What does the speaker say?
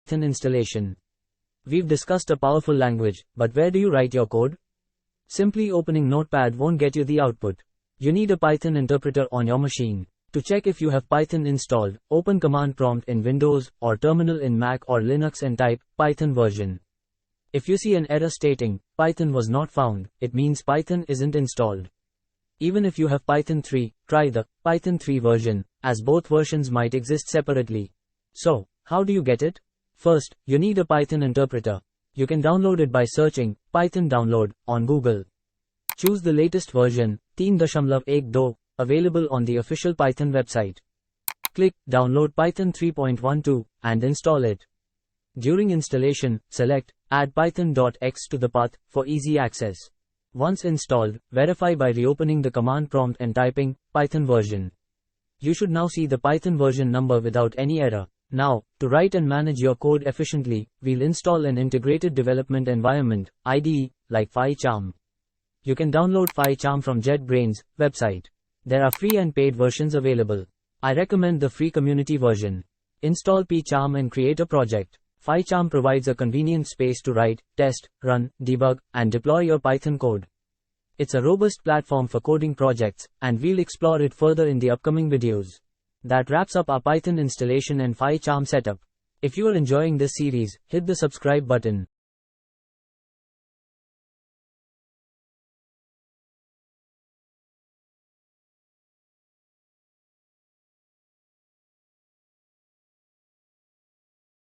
Python installation. We've discussed a powerful language, but where do you write your code? Simply opening Notepad won't get you the output. You need a Python interpreter on your machine. To check if you have Python installed, open Command Prompt in Windows or Terminal in Mac or Linux and type Python version. If you see an error stating Python was not found, it means Python isn't installed. Even if you have Python 3, try the Python 3 version, as both versions might exist separately. So, how do you get it? First, you need a Python interpreter. You can download it by searching Python download on Google. Choose the latest version, 3.1.2, available on the official Python website. Click Download Python 3.12 and install it. During installation, select Add Python.x to the path for easy access. Once installed, verify by reopening the command prompt and typing Python version. You should now see the Python version number without any error. Now, to write and manage your code efficiently, we'll install an integrated development environment, IDE, like PyCharm. You can download PyCharm from JetBrains' website. There are free and paid versions available. I recommend the free community version. Install PyCharm and create a project. PyCharm provides a convenient space to write, test, run, debug, and deploy your Python code. It's a robust platform for coding projects, and we'll explore it further in the upcoming videos. That wraps up our Python installation and PyCharm setup. If you are enjoying this series, hit the subscribe button.